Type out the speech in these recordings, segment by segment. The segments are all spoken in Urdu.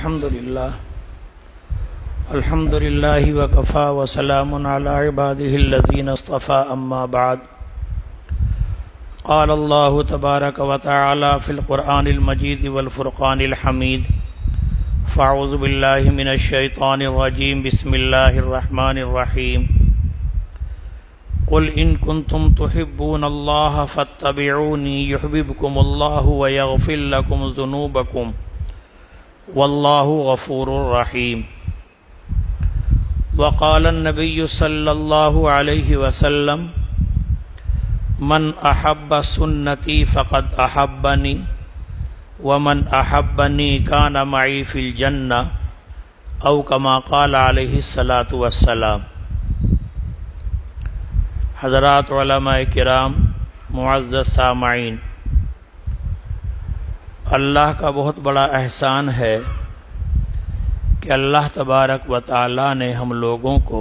الحمد لله وكفى وسلام على عباده الذين اصطفى أما بعد قال الله تبارك وتعالى في القرآن المجيد والفرقان الحميد فاعوذ بالله من الشيطان الرجيم بسم الله الرحمن الرحيم قل إن كنتم تحبون الله فاتبعوني يحببكم الله ويغفر لكم ذنوبكم والله غفور رحيم وقال النبي صلى الله عليه وسلم من أحب سنتي فقد أحبني ومن أحبني كان معي في الجنة أو كما قال عليه الصلاة والسلام۔ حضرات علماء کرام، معزز سامعین، اللہ کا بہت بڑا احسان ہے کہ اللہ تبارک و تعالی نے ہم لوگوں کو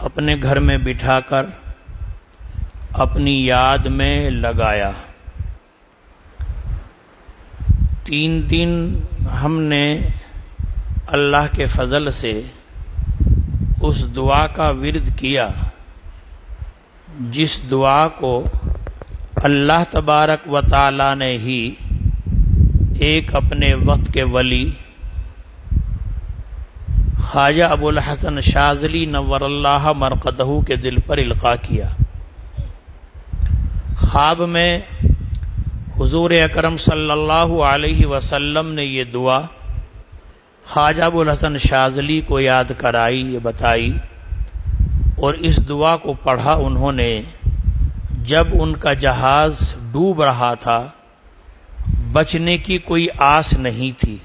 اپنے گھر میں بٹھا کر اپنی یاد میں لگایا۔ 3 دن ہم نے اللہ کے فضل سے اس دعا کا ورد کیا جس دعا کو اللہ تبارک و تعالی نے ہی ایک اپنے وقت کے ولی خواجہ ابو الحسن شاذلی نور اللہ مرقدہ کے دل پر القاء کیا۔ خواب میں حضور اکرم صلی اللہ علیہ وسلم نے یہ دعا خواجہ ابو الحسن شاذلی کو یاد کرائی، یہ بتائی، اور اس دعا کو پڑھا انہوں نے جب ان کا جہاز ڈوب رہا تھا، بچنے کی کوئی آس نہیں تھی،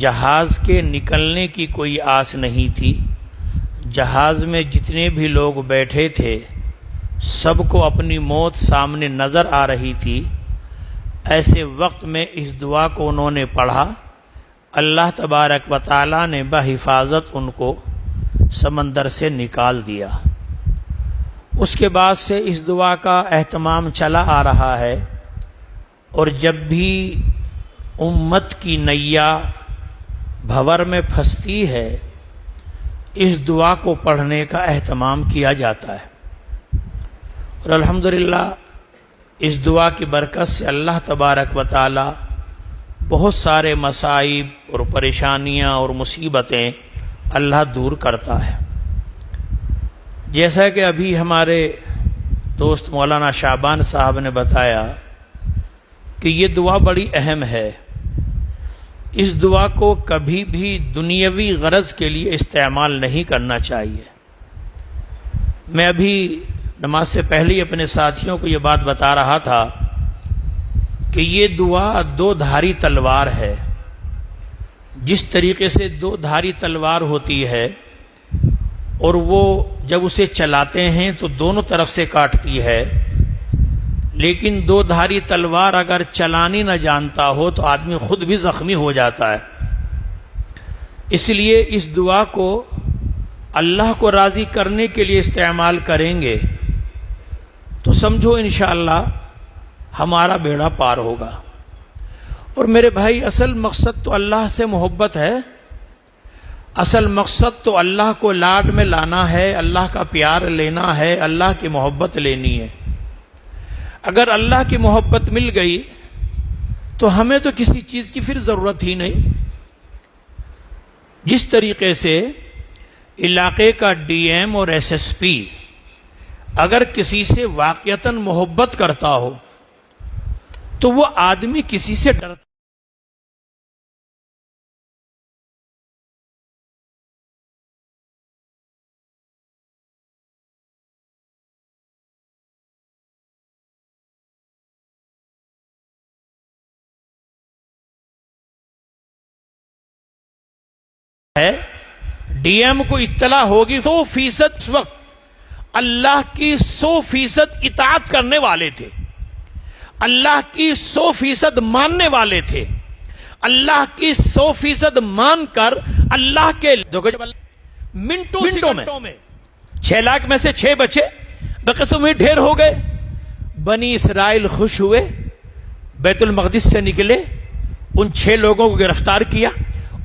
جہاز کے نکلنے کی کوئی آس نہیں تھی، جہاز میں جتنے بھی لوگ بیٹھے تھے سب کو اپنی موت سامنے نظر آ رہی تھی۔ ایسے وقت میں اس دعا کو انہوں نے پڑھا، اللہ تبارک و تعالی نے بحفاظت ان کو سمندر سے نکال دیا۔ اس کے بعد سے اس دعا کا اہتمام چلا آ رہا ہے، اور جب بھی امت کی نیا بھور میں پھنستی ہے اس دعا کو پڑھنے کا اہتمام کیا جاتا ہے، اور الحمدللہ اس دعا کی برکت سے اللہ تبارک و تعالی بہت سارے مصائب اور پریشانیاں اور مصیبتیں اللہ دور کرتا ہے۔ جیسا کہ ابھی ہمارے دوست مولانا شعبان صاحب نے بتایا کہ یہ دعا بڑی اہم ہے، اس دعا کو کبھی بھی دنیاوی غرض کے لیے استعمال نہیں کرنا چاہیے۔ میں ابھی نماز سے پہلے ہی اپنے ساتھیوں کو یہ بات بتا رہا تھا کہ یہ دعا 2 دھاری تلوار ہے۔ جس طریقے سے 2 دھاری تلوار ہوتی ہے اور وہ جب اسے چلاتے ہیں تو دونوں طرف سے کاٹتی ہے، لیکن 2 دھاری تلوار اگر چلانی نہ جانتا ہو تو آدمی خود بھی زخمی ہو جاتا ہے۔ اس لیے اس دعا کو اللہ کو راضی کرنے کے لیے استعمال کریں گے تو سمجھو انشاءاللہ ہمارا بیڑا پار ہوگا۔ اور میرے بھائی، اصل مقصد تو اللہ سے محبت ہے، اصل مقصد تو اللہ کو لاڈ میں لانا ہے، اللہ کا پیار لینا ہے، اللہ کی محبت لینی ہے۔ اگر اللہ کی محبت مل گئی تو ہمیں تو کسی چیز کی پھر ضرورت ہی نہیں۔ جس طریقے سے علاقے کا ڈی ایم اور ایس ایس پی اگر کسی سے واقعتاً محبت کرتا ہو تو وہ آدمی کسی سے ڈرتا ہے۔ ڈی ایم کو اطلاع ہوگی 100% اس وقت اللہ کی 100% اطاعت کرنے والے تھے، اللہ کی 100% ماننے والے تھے، اللہ کی 100% مان کر اللہ کے منٹوں میں 6 لاکھ میں سے 6 بچے بقسم میں ڈھیر ہو گئے۔ بنی اسرائیل خوش ہوئے، بیت المقدس سے نکلے، ان 6 لوگوں کو گرفتار کیا.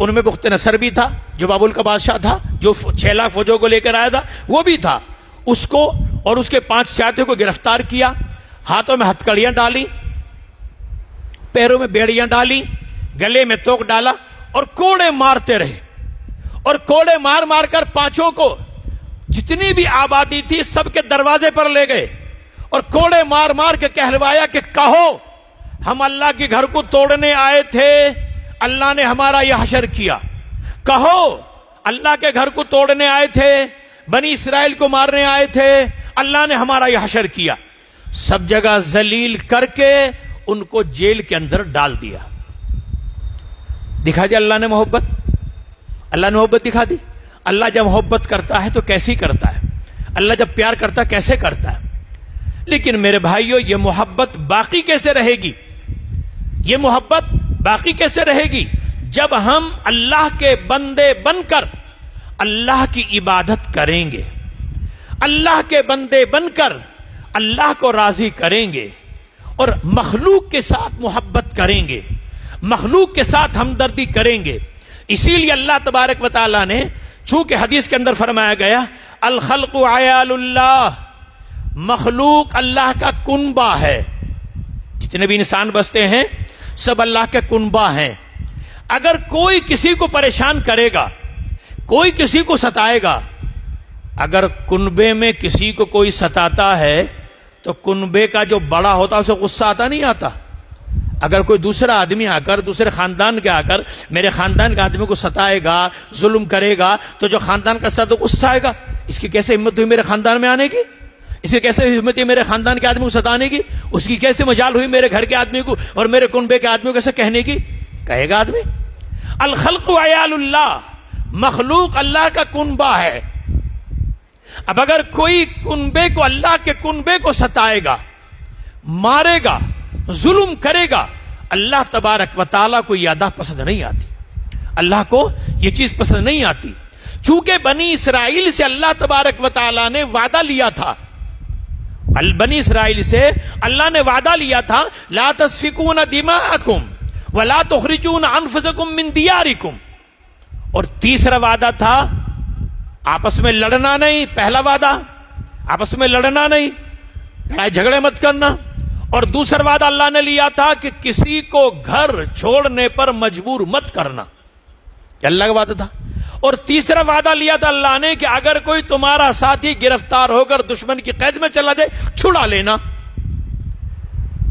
ان میں بخت نصر بھی تھا جو بابل کا بادشاہ تھا, جو 6 لاکھ فوجوں کو لے کر آیا تھا, وہ بھی تھا. اس کو اور اس کے 5 ساتھیوں کو گرفتار کیا. ہاتھوں میں ہتھکڑیاں ڈالی, پیروں میں بیڑیاں ڈالی, گلے میں توک ڈالا اور کوڑے مارتے رہے. اور کوڑے مار مار کر 5 کو جتنی بھی آبادی تھی سب کے دروازے پر لے گئے اور کوڑے مار مار کے کہلوایا کہ کہو ہم اللہ کے گھر کو توڑنے آئے تھے, اللہ نے ہمارا یہ حشر کیا. کہو اللہ کے گھر کو توڑنے آئے تھے, بنی اسرائیل کو مارنے آئے تھے, اللہ نے ہمارا یہ حشر کیا. سب جگہ ذلیل کر کے ان کو جیل کے اندر ڈال دیا. دکھا دیا اللہ نے محبت, اللہ نے محبت دکھا دی. اللہ جب محبت کرتا ہے تو کیسی کرتا ہے, اللہ جب پیار کرتا ہے کیسے کرتا ہے. لیکن میرے بھائیوں, یہ محبت باقی کیسے رہے گی, یہ محبت باقی کیسے رہے گی جب ہم اللہ کے بندے بن کر اللہ کی عبادت کریں گے, اللہ کے بندے بن کر اللہ کو راضی کریں گے اور مخلوق کے ساتھ محبت کریں گے, مخلوق کے ساتھ ہمدردی کریں گے. اسی لیے اللہ تبارک و تعالیٰ نے, چونکہ حدیث کے اندر فرمایا گیا الخلق عیال اللہ, مخلوق اللہ کا کنبہ ہے, جتنے بھی انسان بستے ہیں سب اللہ کے کنبہ ہیں. اگر کوئی کسی کو پریشان کرے گا, کوئی کسی کو ستائے گا, اگر کنبے میں کسی کو کوئی ستاتا ہے تو کنبے کا جو بڑا ہوتا ہے اسے غصہ آتا نہیں آتا. اگر کوئی دوسرا آدمی آ کر, دوسرے خاندان کے آ کر میرے خاندان کے آدمی کو ستائے گا, ظلم کرے گا, تو جو خاندان کا ساتھ غصہ آئے گا, اس کی کیسے ہمت ہوئی میرے خاندان میں آنے کی, اس کی کیسے ہمت ہوئی میرے خاندان کے آدمی کو ستانے کی, اس کی کیسے مجال ہوئی میرے گھر کے آدمی کو اور میرے کنبے کے آدمی کو کیسے کہنے کی. کہے گا آدمی. الخلق عیال اللہ, مخلوق اللہ کا کنبہ ہے. اب اگر کوئی کنبے کو, اللہ کے کنبے کو ستائے گا, مارے گا, ظلم کرے گا, اللہ تبارک و تعالیٰ کو یہ ادا پسند نہیں آتی, اللہ کو یہ چیز پسند نہیں آتی. چونکہ بنی اسرائیل سے اللہ تبارک و تعالیٰ نے وعدہ لیا تھا, بنی اسرائیل سے اللہ نے وعدہ لیا تھا لا تسفکون دماءکم ولا تخرجون انفسکم من دیارکم. اور تیسرا وعدہ تھا آپس میں لڑنا نہیں, پہلا وعدہ آپس میں لڑنا نہیں, لڑائی جھگڑے مت کرنا. اور دوسرا وعدہ اللہ نے لیا تھا کہ کسی کو گھر چھوڑنے پر مجبور مت کرنا, یہ اللہ کا وعدہ تھا. اور تیسرا وعدہ لیا تھا اللہ نے کہ اگر کوئی تمہارا ساتھی گرفتار ہو کر دشمن کی قید میں چلا جائے چھڑا لینا.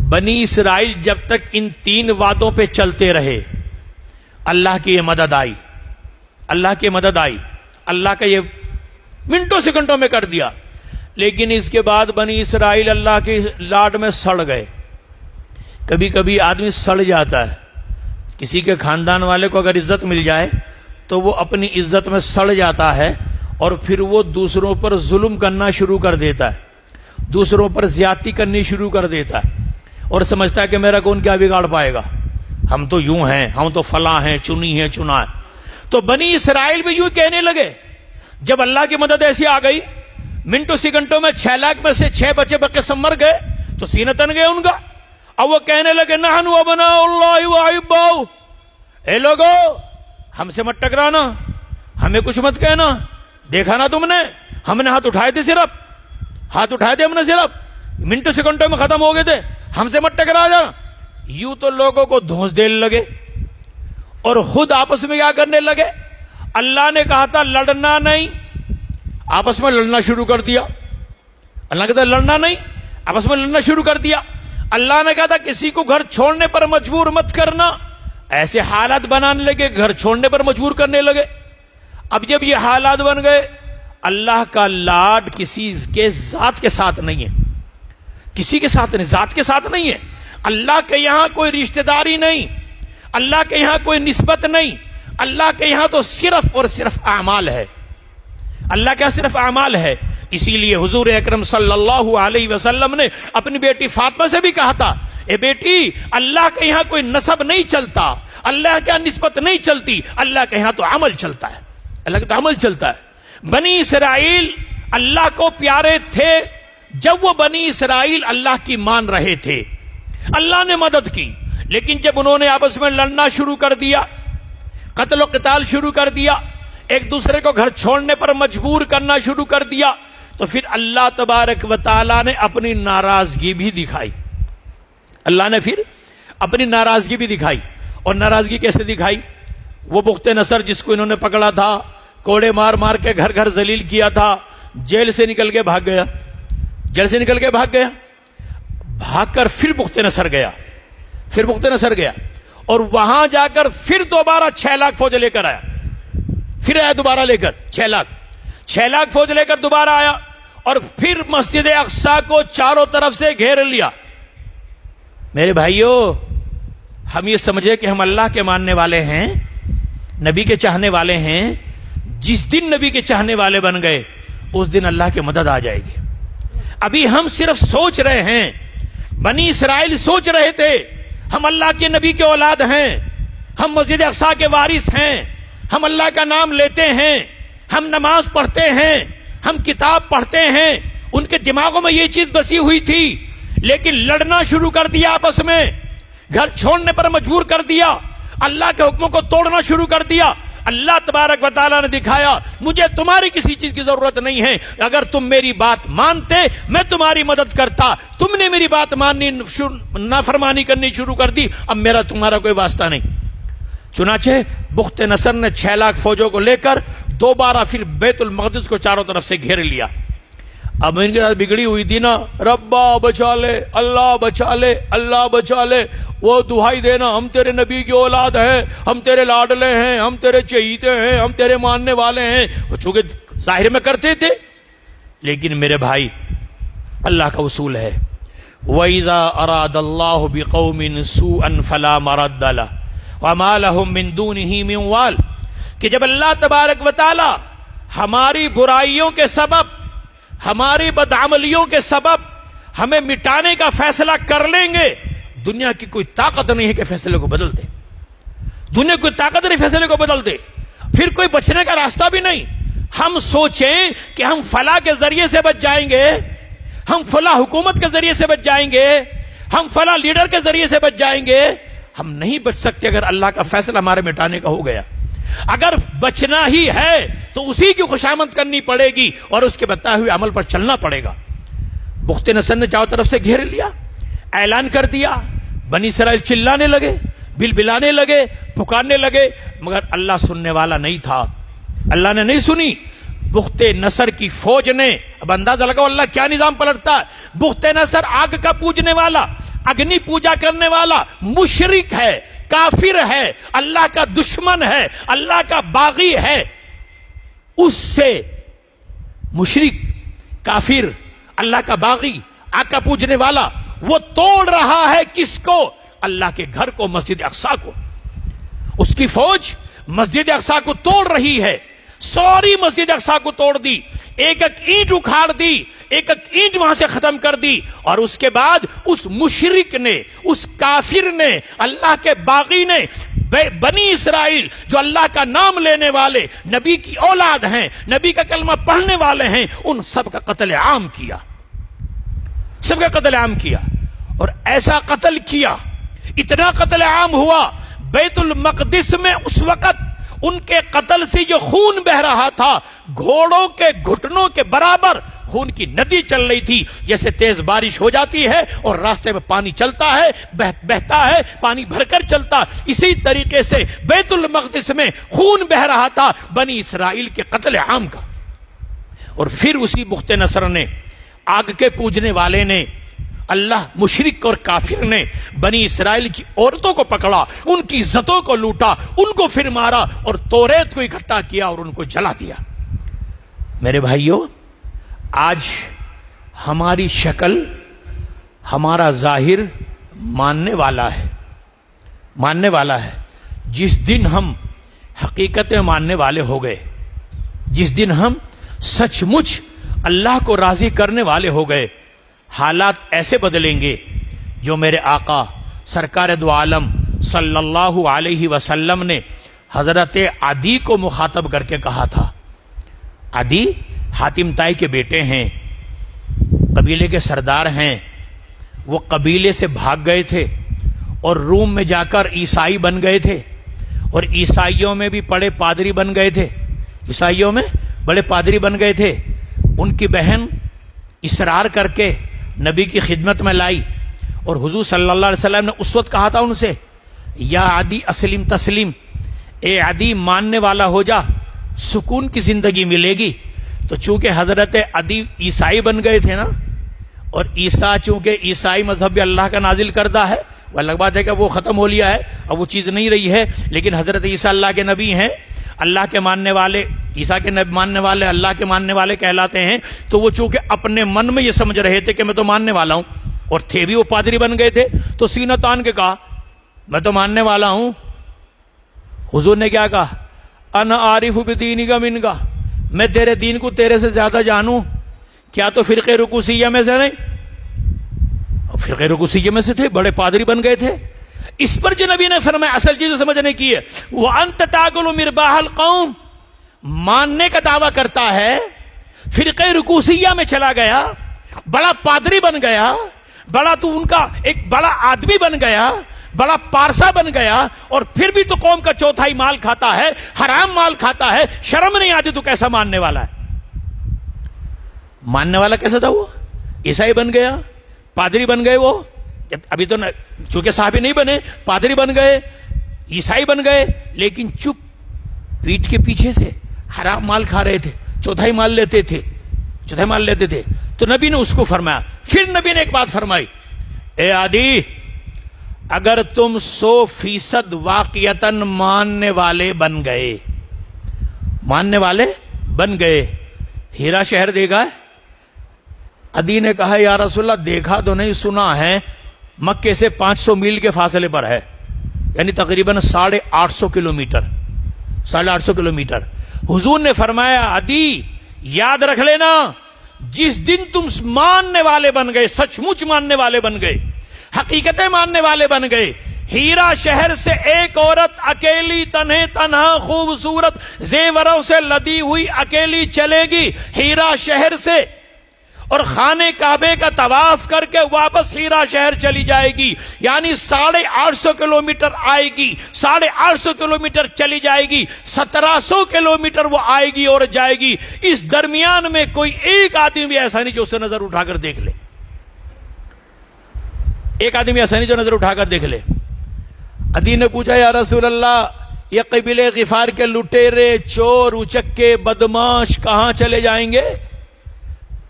بنی اسرائیل جب تک ان 3 وعدوں پہ چلتے رہے, اللہ کی یہ مدد آئی, اللہ کی مدد آئی, اللہ کا یہ منٹوں سیکنڈوں میں کر دیا. لیکن اس کے بعد بنی اسرائیل اللہ کی لاڈ میں سڑ گئے. کبھی کبھی آدمی سڑ جاتا ہے, کسی کے خاندان والے کو اگر عزت مل جائے تو وہ اپنی عزت میں سڑ جاتا ہے اور پھر وہ دوسروں پر ظلم کرنا شروع کر دیتا ہے, دوسروں پر زیادتی کرنی شروع کر دیتا ہے اور سمجھتا ہے کہ میرا کون کیا بگاڑ پائے گا, ہم تو یوں ہیں, ہم تو فلاں ہیں, چنی ہیں, چنا ہے. تو بنی اسرائیل بھی یوں کہنے لگے. جب اللہ کی مدد ایسی آ گئی, منٹوں سیکنڈوں میں 6 لاکھ میں سے 6 بچے بقسم مر گئے تو سینہ تن گئے ان کا. اب وہ کہنے لگے نحن ابناء اللہ واحباؤ, اے لوگو ہم سے مت ٹکرانا, ہمیں کچھ مت کہنا, دیکھا نا تم نے, ہم نے ہاتھ اٹھائے تھے, صرف ہاتھ اٹھائے تھے ہم نے, صرف منٹوں سیکنڈوں میں ختم ہو گئے تھے, ہم سے مت ٹکرا جانا. یوں تو لوگوں کو دھونس دینے لگے اور خود آپس میں کیا کرنے لگے. اللہ نے کہا تھا لڑنا نہیں, آپس میں لڑنا شروع کر دیا. اللہ کہتا ہے لڑنا نہیں, آپس میں لڑنا شروع کر دیا. اللہ نے کہا تھا کسی کو گھر چھوڑنے پر مجبور مت کرنا, ایسے حالات بنانے لگے, گھر چھوڑنے پر مجبور کرنے لگے. اب جب یہ حالات بن گئے, اللہ کا لاڈ کسی کے ذات کے ساتھ نہیں ہے, کسی کے ساتھ نہیں, ذات کے ساتھ نہیں ہے. اللہ کے یہاں کوئی رشتہ داری نہیں, اللہ کے یہاں کوئی نسبت نہیں, اللہ کے یہاں تو صرف اور صرف اعمال ہے, اللہ کا صرف اعمال ہے. اسی لیے حضور اکرم صلی اللہ علیہ وسلم نے اپنی بیٹی فاطمہ سے بھی کہا تھا, اے بیٹی اللہ کے یہاں کوئی نسب نہیں چلتا, اللہ کے یہاں نسبت نہیں چلتی, اللہ کے یہاں تو عمل چلتا ہے, اللہ کا تو عمل چلتا ہے. بنی اسرائیل اللہ کو پیارے تھے جب وہ بنی اسرائیل اللہ کی مان رہے تھے. اللہ نے مدد کی, لیکن جب انہوں نے آپس میں لڑنا شروع کر دیا، قتل و قتال شروع کر دیا، ایک دوسرے کو گھر چھوڑنے پر مجبور کرنا شروع کر دیا، تو پھر اللہ تبارک و تعالیٰ نے اپنی ناراضگی بھی دکھائی۔ اللہ نے پھر اپنی ناراضگی بھی دکھائی۔ اور ناراضگی کیسے دکھائی؟ وہ بخت نصر جس کو انہوں نے پکڑا تھا، کوڑے مار مار کے گھر گھر ذلیل کیا تھا، جیل سے نکل کے بھاگ گیا، جیل سے نکل کے بھاگ گیا، بھاگ کر پھر بخت نصر گیا، پھر بخت نصر گیا، اور وہاں جا کر پھر دوبارہ 6 لاکھ فوج لے کر آیا، پھر آیا دوبارہ لے کر 6 لاکھ فوج لے کر دوبارہ آیا، اور پھر مسجد اقصی کو چاروں طرف سے گھیر لیا۔ میرے بھائیوں، ہم یہ سمجھے کہ ہم اللہ کے ماننے والے ہیں، نبی کے چاہنے والے ہیں۔ جس دن نبی کے چاہنے والے بن گئے اس دن اللہ کی مدد آ جائے گی۔ ابھی ہم صرف سوچ رہے ہیں، بنی اسرائیل سوچ رہے تھے ہم اللہ کے نبی کے اولاد ہیں، ہم مسجد اقصی کے وارث ہیں، ہم اللہ کا نام لیتے ہیں، ہم نماز پڑھتے ہیں، ہم کتاب پڑھتے ہیں۔ ان کے دماغوں میں یہ چیز بسی ہوئی تھی، لیکن لڑنا شروع کر دیا آپس میں، گھر چھوڑنے پر مجبور کر دیا، اللہ کے حکموں کو توڑنا شروع کر دیا۔ اللہ تبارک و تعالیٰ نے دکھایا مجھے تمہاری کسی چیز کی ضرورت نہیں ہے، اگر تم میری بات مانتے میں تمہاری مدد کرتا، تم نے میری بات ماننی نافرمانی کرنی شروع کر دی، اب میرا تمہارا کوئی واسطہ نہیں۔ چنانچہ بخت نصر نے 6 لاکھ فوجوں کو لے کر دوبارہ پھر بیت المقدس کو چاروں طرف سے گھیر لیا۔ اب ان کے ساتھ بگڑی ہوئی تھی نا، ربا بچا لے، اللہ بچا لے، اللہ بچا لے، وہ دہائی دینا ہم تیرے نبی کی اولاد ہیں، ہم تیرے لاڈلے ہیں، ہم تیرے چہیتے ہیں، ہم تیرے ماننے والے ہیں، وہ چونکہ ظاہر میں کرتے تھے۔ لیکن میرے بھائی، اللہ کا اصول ہے وَإِذَا أَرَادَ اللَّهُ بِقَوْمٍ سُوءًا فَلَا مَرَدَّ لَهُ وَمَا لَهُم مِّن دُونِهِ مِن وَالٍ، کہ جب اللہ تبارک و تعالی ہماری برائیوں کے سبب، ہماری بدعملیوں کے سبب ہمیں مٹانے کا فیصلہ کر لیں گے، دنیا کی کوئی طاقت نہیں ہے کہ فیصلے کو بدل دے، دنیا کی کوئی طاقت نہیں فیصلے کو بدل دے، پھر کوئی بچنے کا راستہ بھی نہیں۔ ہم سوچیں کہ ہم فلاں کے ذریعے سے بچ جائیں گے، ہم فلاں حکومت کے ذریعے سے بچ جائیں گے، ہم فلاں لیڈر کے ذریعے سے بچ جائیں گے، ہم نہیں بچ سکتے اگر اللہ کا فیصلہ ہمارے مٹانے کا ہو گیا۔ اگر بچنا ہی ہے تو اسی کی خوشامد کرنی پڑے گی اور اس کے بتائے ہوئے عمل پر چلنا پڑے گا۔ بخت نصر نے چاروں طرف سے گھیر لیا، اعلان کر دیا، بنی اسرائیل چلانے لگے، بلبلانے لگے، پکارنے لگے، مگر اللہ سننے والا نہیں تھا، اللہ نے نہیں سنی۔ بخت نصر کی فوج نے، اب اندازہ لگاؤ اللہ کیا نظام پلٹتا ہے۔ بخت نصر آگ کا پوجنے والا، اگنی پوجا کرنے والا، مشرک ہے، کافر ہے، اللہ کا دشمن ہے، اللہ کا باغی ہے، اس سے مشرک، کافر، اللہ کا باغی، آگ کا پوجنے والا، وہ توڑ رہا ہے کس کو؟ اللہ کے گھر کو، مسجد اقصی کو۔ اس کی فوج مسجد اقصی کو توڑ رہی ہے، ساری مسجد اقصی کو توڑ دی، ایک ایک اینٹ اکھاڑ دی، ایک ایک اینٹ وہاں سے ختم کر دی، اور اس کے بعد اس مشرک نے، اس کافر نے، اللہ کے باغی نے بنی اسرائیل جو اللہ کا نام لینے والے، نبی کی اولاد ہیں، نبی کا کلمہ پڑھنے والے ہیں، ان سب کا قتل عام کیا، سب کا قتل عام کیا۔ اور ایسا قتل کیا، اتنا قتل عام ہوا، بیت المقدس میں اس وقت ان کے قتل سے جو خون بہ رہا تھا، گھوڑوں کے گھٹنوں کے برابر خون کی ندی چل رہی تھی۔ جیسے تیز بارش ہو جاتی ہے اور راستے میں پانی چلتا ہے، بہتا ہے، پانی بھر کر چلتا، اسی طریقے سے بیت المقدس میں خون بہ رہا تھا بنی اسرائیل کے قتل عام کا۔ اور پھر اسی بخت نصر نے، آگ کے پوجنے والے نے، اللہ مشرک اور کافر نے بنی اسرائیل کی عورتوں کو پکڑا، ان کی عزتوں کو لوٹا، ان کو پھر مارا اور توریت کو اکٹھا کیا اور ان کو جلا دیا۔ میرے بھائیوں، آج ہماری شکل، ہمارا ظاہر ماننے والا ہے، ماننے والا ہے۔ جس دن ہم حقیقت میں ماننے والے ہو گئے، جس دن ہم سچ مچ اللہ کو راضی کرنے والے ہو گئے، حالات ایسے بدلیں گے جو میرے آقا سرکار دو عالم صلی اللہ علیہ وسلم نے حضرت عدی کو مخاطب کر کے کہا تھا۔ عدی حاتم طائی کے بیٹے ہیں، قبیلے کے سردار ہیں، وہ قبیلے سے بھاگ گئے تھے اور روم میں جا کر عیسائی بن گئے تھے اور عیسائیوں میں بھی بڑے پادری بن گئے تھے، عیسائیوں میں بڑے پادری بن گئے تھے۔ ان کی بہن اصرار کر کے نبی کی خدمت میں لائی اور حضور صلی اللہ علیہ وسلم نے اس وقت کہا تھا ان سے، یا عدی اسلم تسلیم، اے عدی ماننے والا ہو جا، سکون کی زندگی ملے گی۔ تو چونکہ حضرت عدی عیسائی بن گئے تھے نا، اور عیسیٰ چونکہ عیسائی مذہب بھی اللہ کا نازل کردہ ہے، وہ الگ بات ہے کہ وہ ختم ہو لیا ہے، اب وہ چیز نہیں رہی ہے، لیکن حضرت عیسیٰ اللہ کے نبی ہیں، اللہ کے ماننے والے، عیسیٰ کے نبی ماننے والے اللہ کے ماننے والے کہلاتے ہیں۔ تو وہ چونکہ اپنے من میں یہ سمجھ رہے تھے کہ میں تو ماننے والا ہوں، اور تھے بھی وہ پادری بن گئے تھے، تو سینہ تان کے کہا میں تو ماننے والا ہوں۔ حضور نے کیا کہا، انا عارف بدینک منک، میں تیرے دین کو تیرے سے زیادہ جانوں۔ کیا تو فرقے رکوسیہ میں سے نہیں؟ فرقے رکوسیہ میں سے تھے، بڑے پادری بن گئے تھے۔ اس پر جو نبی نے فرمایا اصل چیز سمجھنے کی ہے، وَأَنْتَ تَعْقُلُ مِرْبَاحَ الْقَوْمِ، ماننے کا دعویٰ کرتا ہے، فرقے رکوسیہ میں چلا گیا، بڑا پادری بن گیا، بڑا تو ان کا ایک بڑا آدمی بن گیا، بڑا پارسا بن گیا، اور پھر بھی تو قوم کا چوتھائی مال کھاتا ہے، حرام مال کھاتا ہے، شرم نہیں آتی، تو کیسا ماننے والا ہے؟ ماننے والا کیسا تھا وہ؟ عیسائی بن گیا، پادری بن گئے، وہ جب ابھی تو چونکہ صحابی نہیں بنے، پادری بن گئے، عیسائی بن گئے، لیکن چپ، پیٹ کے پیچھے سے حرام مال کھا رہے تھے، چوتھائی مال لیتے تھے، چوتھائی مال لیتے تھے۔ تو نبی نے اس کو فرمایا، پھر نبی نے ایک بات فرمائی، اے عادی، اگر تم 100% واقعتاً ماننے والے بن گئے، ماننے والے بن گئے، ہیرا شہر دیکھا ہے؟ عدی نے کہا یا رسول اللہ دیکھا تو نہیں، سنا ہے، مکے سے 500 میل کے فاصلے پر ہے، یعنی تقریباً 850 کلومیٹر، 850 کلومیٹر۔ حضور نے فرمایا عدی یاد رکھ لینا، جس دن تم ماننے والے بن گئے، سچ مچ ماننے والے بن گئے، حقیقتیں ماننے والے بن گئے، ہیرا شہر سے ایک عورت اکیلی تنہا خوبصورت زیوروں سے لدی ہوئی اکیلی چلے گی ہیرا شہر سے، اور خانہ کعبے کا طواف کر کے واپس ہیرا شہر چلی جائے گی، یعنی 850 کلومیٹر آئے گی، 850 کلومیٹر چلی جائے گی، 1700 کلومیٹر وہ آئے گی اور جائے گی۔ اس درمیان میں کوئی ایک آدمی بھی ایسا نہیں جو اسے نظر اٹھا کر دیکھ لے، ایک آدمی ایسا نہیں جو نظر اٹھا کر دیکھ لے۔ عدی نے پوچھا یا رسول اللہ یہ قبیلے غفار کے لٹیرے، چور، اچکے، بدماش کہاں چلے جائیں گے؟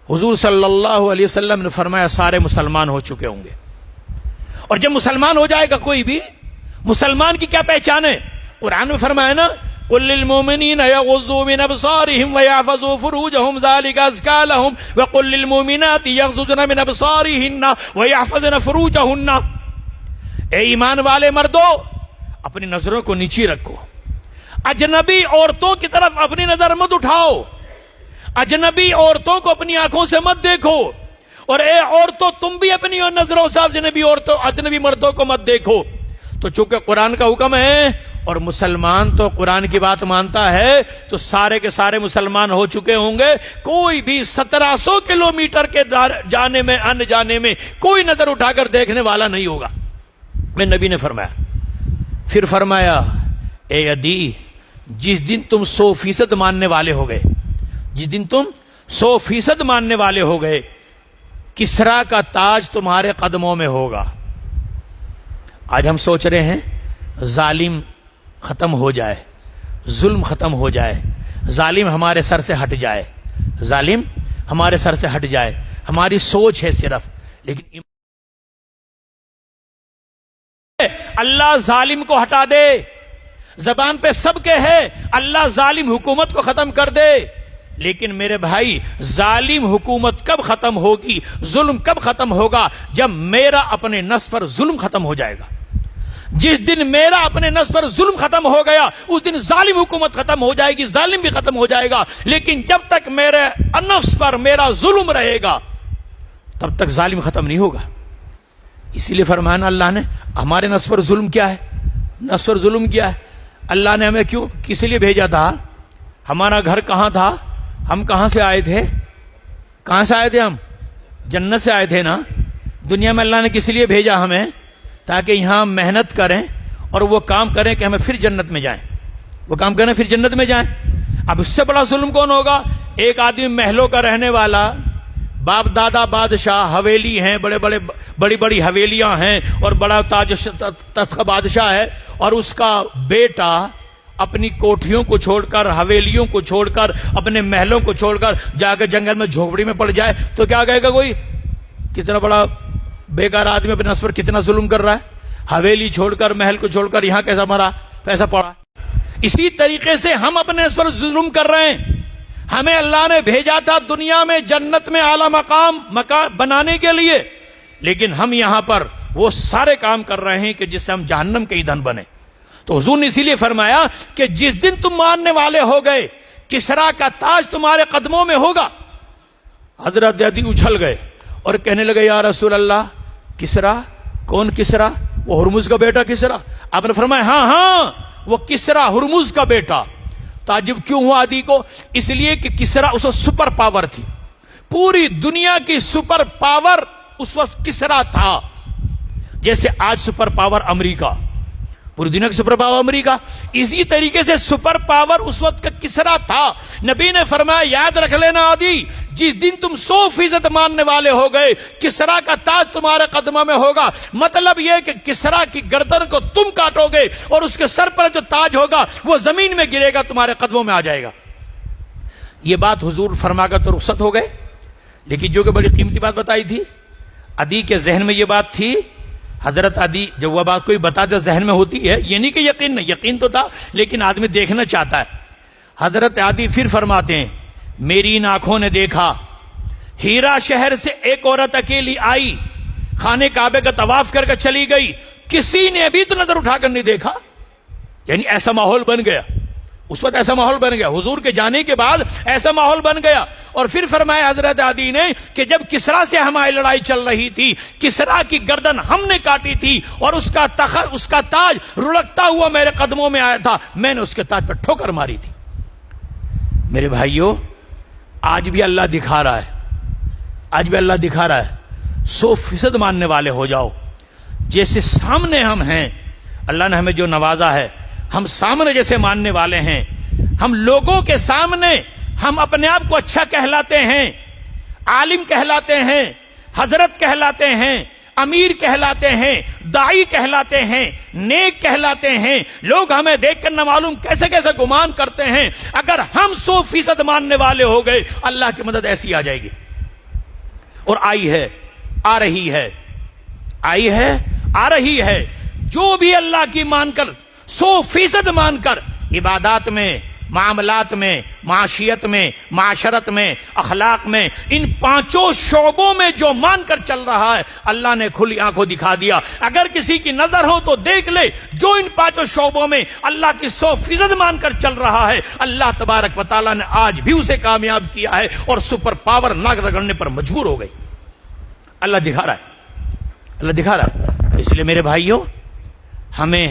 حضور صلی اللہ علیہ وسلم نے فرمایا سارے مسلمان ہو چکے ہوں گے، اور جب مسلمان ہو جائے گا کوئی بھی، مسلمان کی کیا پہچان ہے؟ قرآن میں فرمایا نا قُلْ لِلْمُؤْمِنِينَ يَغُضُّوا مِنْ أَبْصَارِهِمْ وَيَحْفَظُوا فُرُوجَهُمْ ذَلِكَ أَزْكَىٰ لَهُمْ وَقُلْ لِلْمُؤْمِنَاتِ يَغْضُضْنَ مِنْ أَبْصَارِهِنَّ وَيَحْفَظْنَ فُرُوجَهُنَّ، اے ایمان والے مردو اپنی نظروں کو نیچی رکھو، اجنبی عورتوں کی طرف اپنی نظر مت اٹھاؤ، اجنبی عورتوں کو اپنی آنکھوں سے مت دیکھو، اور اے عورتوں تم بھی اپنی نظروں سے اجنبی مردوں کو مت دیکھو۔ تو چونکہ قرآن کا حکم ہے اور مسلمان تو قرآن کی بات مانتا ہے، تو سارے کے سارے مسلمان ہو چکے ہوں گے، کوئی بھی 1700 کلومیٹر کے جانے میں ان جانے میں کوئی نظر اٹھا کر دیکھنے والا نہیں ہوگا، میں نبی نے فرمایا۔ پھر فرمایا اے عدی، جس دن تم 100% ماننے والے ہو گئے، جس دن تم 100% ماننے والے ہو گئے، کسرا کا تاج تمہارے قدموں میں ہوگا۔ آج ہم سوچ رہے ہیں ظالم ختم ہو جائے، ظلم ختم ہو جائے، ظالم ہمارے سر سے ہٹ جائے، ظالم ہمارے سر سے ہٹ جائے، ہماری سوچ ہے صرف، لیکن اللہ ظالم کو ہٹا دے، زبان پہ سب کے ہے اللہ ظالم حکومت کو ختم کر دے، لیکن میرے بھائی ظالم حکومت کب ختم ہوگی، ظلم کب ختم ہوگا؟ جب میرا اپنے نفس پر ظلم ختم ہو جائے گا۔ جس دن میرا اپنے نفس پر ظلم ختم ہو گیا، اس دن ظالم حکومت ختم ہو جائے گی، ظالم بھی ختم ہو جائے گا، لیکن جب تک میرے نفس پر میرا ظلم رہے گا تب تک ظالم ختم نہیں ہوگا۔ اسی لیے فرمایا اللہ نے ہمارے نفس پر ظلم کیا ہے، نفس پر ظلم کیا ہے، اللہ نے ہمیں کیوں کس لیے بھیجا تھا؟ ہمارا گھر کہاں تھا؟ ہم کہاں سے آئے تھے؟ کہاں سے آئے تھے؟ ہم جنت سے آئے تھے نا۔ دنیا میں اللہ نے کس لیے بھیجا ہمیں؟ تاکہ یہاں محنت کریں اور وہ کام کریں کہ ہمیں پھر جنت میں جائیں، وہ کام کریں پھر جنت میں جائیں۔ اب اس سے بڑا ظلم کون ہوگا؟ ایک آدمی محلوں کا رہنے والا، باپ دادا بادشاہ، حویلی ہیں، بڑی بڑی حویلیاں ہیں اور بڑا تاج تخت بادشاہ ہے، اور اس کا بیٹا اپنی کوٹھیوں کو چھوڑ کر، حویلیوں کو چھوڑ کر، اپنے محلوں کو چھوڑ کر جا کے جنگل میں جھونپڑی میں پڑ جائے تو کیا کہے گا کوئی؟ کتنا بڑا بیکار آدمی اپنے نفس پر کتنا ظلم کر رہا ہے، حویلی چھوڑ کر، محل کو چھوڑ کر یہاں کیسا مرا، کیسا پڑا۔ اسی طریقے سے ہم اپنے نفس پر ظلم کر رہے ہیں۔ ہمیں اللہ نے بھیجا تھا دنیا میں جنت میں اعلیٰ مقام بنانے کے لیے، لیکن ہم یہاں پر وہ سارے کام کر رہے ہیں کہ جس سے ہم جہنم کے ایندھن بنے۔ تو حضور نے اسی لیے فرمایا کہ جس دن تم ماننے والے ہو گئے، کسرا کا تاج تمہارے قدموں میں ہوگا۔ حضرت عدی اچھل گئے اور کہنے لگے یا رسول اللہ، کسرا؟ کون کسرا؟ وہ ہرمز کا بیٹا کسرا؟ آپ نے فرمایا ہاں ہاں وہ کسرا، ہرمز کا بیٹا۔ تعجب کیوں ہوا عدی کو؟ اس لیے کہ کسرا اس وقت سپر پاور تھی، پوری دنیا کی سپر پاور اس وقت کسرا تھا، جیسے آج سپر پاور امریکہ، پوری دنیا کی سپر پاور امریکہ، اسی طریقے سے سپر پاور اس وقت کا کسرا تھا۔ نبی نے فرمایا یاد رکھ لینا عدی، جس دن تم 100% ماننے والے ہو گئے، کسرا کا تاج تمہارے قدموں میں ہوگا۔ مطلب یہ کہ کسرا کی گردن کو تم کاٹو گے اور اس کے سر پر جو تاج ہوگا وہ زمین میں گرے گا، تمہارے قدموں میں آ جائے گا۔ یہ بات حضور فرما کر تو رخصت ہو گئے، لیکن جو کہ بڑی قیمتی بات بتائی تھی، عدی کے ذہن میں یہ بات تھی۔ حضرت عدی جب وہ بات کوئی بتاتا ذہن میں ہوتی ہے، یہ نہیں کہ یقین نہیں، یقین تو تھا لیکن آدمی دیکھنا چاہتا ہے۔ حضرت عدی پھر فرماتے ہیں میری ان آنکھوں نے دیکھا، ہیرا شہر سے ایک عورت اکیلی آئی، خانے کعبے کا طواف کر کے چلی گئی، کسی نے ابھی تو نظر اٹھا کر نہیں دیکھا۔ یعنی ایسا ماحول بن گیا، اس وقت ایسا ماحول بن گیا، حضور کے جانے کے بعد ایسا ماحول بن گیا۔ اور پھر فرمایا حضرت عدی نے کہ جب کسرا سے ہماری لڑائی چل رہی تھی، کسرا کی گردن ہم نے کاٹی تھی اور اس کا تاج رڑکتا ہوا میرے قدموں میں آیا تھا، میں نے اس کے تاج پر ٹھوکر ماری تھی۔ میرے بھائیوں، آج بھی اللہ دکھا رہا ہے، آج بھی اللہ دکھا رہا ہے 100% ماننے والے ہو جاؤ۔ جیسے سامنے ہم ہیں، اللہ نے ہمیں جو نوازا ہے، ہم سامنے جیسے ماننے والے ہیں، ہم لوگوں کے سامنے ہم اپنے آپ کو اچھا کہلاتے ہیں، عالم کہلاتے ہیں، حضرت کہلاتے ہیں، امیر کہلاتے ہیں، داعی کہلاتے ہیں، نیک کہلاتے ہیں، لوگ ہمیں دیکھ کر نہ معلوم کیسے کیسے گمان کرتے ہیں۔ اگر ہم 100% ماننے والے ہو گئے، اللہ کی مدد ایسی آ جائے گی، اور آئی ہے، آ رہی ہے، آئی ہے، آ رہی ہے۔ جو بھی اللہ کی مان کر 100% مان کر عبادات میں، معاملات میں، معاشیت میں، معاشرت میں، اخلاق میں، ان 5 شعبوں میں جو مان کر چل رہا ہے، اللہ نے کھلی آنکھوں دکھا دیا۔ اگر کسی کی نظر ہو تو دیکھ لے، جو ان 5 شعبوں میں اللہ کی 100% مان کر چل رہا ہے، اللہ تبارک و تعالیٰ نے آج بھی اسے کامیاب کیا ہے اور سپر پاور ناک رگڑنے پر مجبور ہو گئی۔ اللہ دکھا رہا ہے، اللہ دکھا رہا ہے۔ اس لیے میرے بھائیوں، ہمیں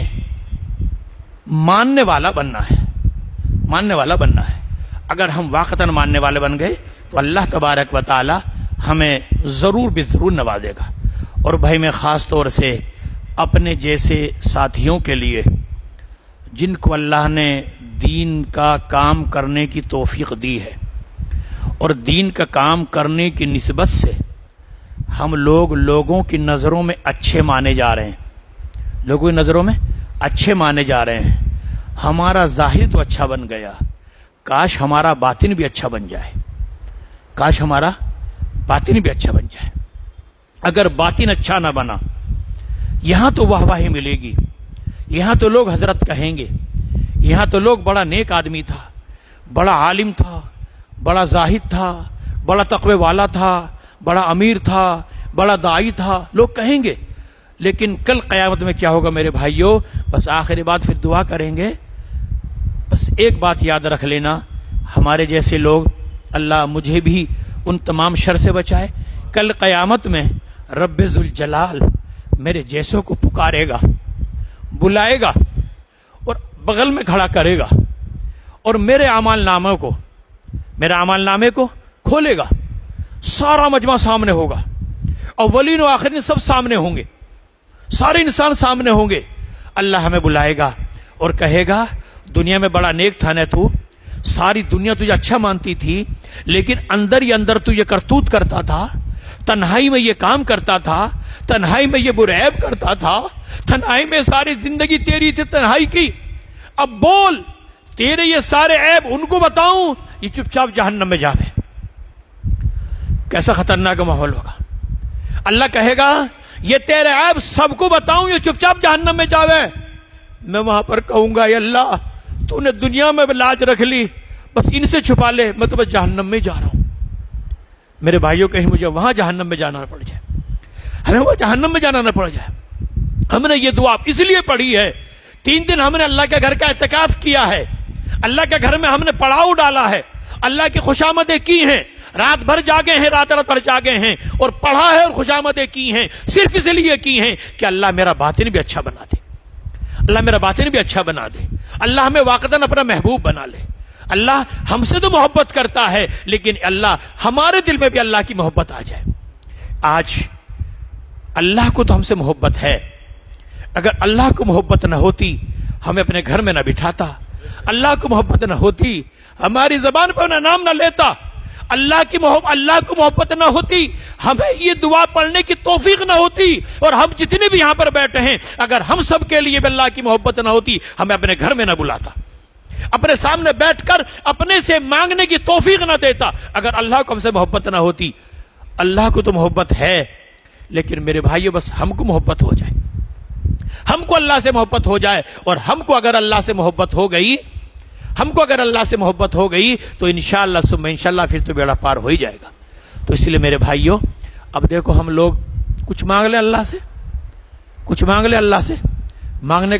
ماننے والا بننا ہے، ماننے والا بننا ہے۔ اگر ہم واقعتاً ماننے والے بن گئے تو اللہ تبارک و تعالی ہمیں ضرور بھی ضرور نوازے گا۔ اور بھائی میں خاص طور سے اپنے جیسے ساتھیوں کے لیے جن کو اللہ نے دین کا کام کرنے کی توفیق دی ہے، اور دین کا کام کرنے کی نسبت سے ہم لوگوں کی نظروں میں اچھے مانے جا رہے ہیں، لوگوں کی نظروں میں اچھے مانے جا رہے ہیں۔ ہمارا ظاہر تو اچھا بن گیا، کاش ہمارا باطن بھی اچھا بن جائے، کاش ہمارا باطن بھی اچھا بن جائے۔ اگر باطن اچھا نہ بنا، یہاں تو واہ واہی ملے گی، یہاں تو لوگ حضرت کہیں گے، یہاں تو لوگ بڑا نیک آدمی تھا، بڑا عالم تھا، بڑا زاہد تھا، بڑا تقوی والا تھا، بڑا امیر تھا، بڑا داعی تھا، لوگ کہیں گے۔ لیکن کل قیامت میں کیا ہوگا میرے بھائیوں؟ بس آخری بات پھر دعا کریں گے۔ بس ایک بات یاد رکھ لینا، ہمارے جیسے لوگ، اللہ مجھے بھی ان تمام شر سے بچائے۔ کل قیامت میں رب ذوالجلال میرے جیسوں کو پکارے گا، بلائے گا اور بغل میں کھڑا کرے گا، اور میرے اعمال نامے کو کھولے گا۔ سارا مجمع سامنے ہوگا، اولین و آخرین سب سامنے ہوں گے، سارے انسان سامنے ہوں گے. اللہ ہمیں بلائے گا اور کہے گا دنیا میں بڑا نیک تھا نا تو, ساری دنیا تجھے اچھا مانتی تھی, لیکن اندر ہی اندر تو یہ کرتوت کرتا تھا, تنہائی میں یہ کام کرتا تھا, تنہائی میں یہ برے عیب کرتا تھا, تنہائی میں ساری زندگی تیری تھی تنہائی کی. اب بول, تیرے یہ سارے عیب ان کو بتاؤں, یہ چپ چاپ جہنم میں جاوے. کیسا خطرناک ماحول ہوگا. اللہ کہے گا یہ تیرے عیب سب کو بتاؤں, یہ چپ چاپ جہنم میں جاوے. میں وہاں پر کہوں گا یا اللہ تو نے دنیا میں لاج رکھ لی, بس ان سے چھپا لے, میں تو بس جہنم میں جا رہا ہوں. میرے بھائیوں کہیں مجھے وہاں جہنم میں جانا نہ پڑ جائے, ہمیں وہ جہنم میں جانا نہ پڑ جائے. ہم نے یہ دعا اس لیے پڑھی ہے, 3 دن ہم نے اللہ کے گھر کا اعتکاف کیا ہے, اللہ کے گھر میں ہم نے پڑاؤ ڈالا ہے, اللہ کی خوشامدیں کی ہیں, رات بھر جاگے ہیں, رات بھر جاگے ہیں اور پڑھا ہے اور خوشامدیں کی ہیں, صرف اس لیے کی ہیں کہ اللہ میرا باطن بھی اچھا بنا دے, اللہ میرا باطن بھی اچھا بنا دے, اللہ ہمیں واقعتاً اپنا محبوب بنا لے. اللہ ہم سے تو محبت کرتا ہے, لیکن اللہ ہمارے دل میں بھی اللہ کی محبت آ جائے. آج اللہ کو تو ہم سے محبت ہے, اگر اللہ کو محبت نہ ہوتی ہمیں اپنے گھر میں نہ بٹھاتا, اللہ کو محبت نہ ہوتی ہماری زبان پر نہ نام نہ لیتا, اللہ کو محبت نہ ہوتی ہمیں یہ دعا پڑھنے کی توفیق نہ ہوتی, اور ہم جتنے بھی یہاں پر بیٹھے ہیں اگر ہم سب کے لیے بھی اللہ کی محبت نہ ہوتی ہمیں اپنے گھر میں نہ بلاتا, اپنے سامنے بیٹھ کر اپنے سے مانگنے کی توفیق نہ دیتا. اگر اللہ کو ہم سے محبت نہ ہوتی. اللہ کو تو محبت ہے, لیکن میرے بھائیو بس ہم کو محبت ہو جائے, ہم کو اللہ سے محبت ہو جائے, اور ہم کو اگر اللہ سے محبت ہو گئی, ہم کو اگر اللہ سے محبت ہو گئی تو انشاءاللہ ثم انشاءاللہ پھر تو بیڑا پار ہو ہی جائے گا. تو اس لیے میرے بھائیو اب دیکھو ہم لوگ کچھ مانگ لیں اللہ سے, کچھ مانگ لیں اللہ سے, مانگنے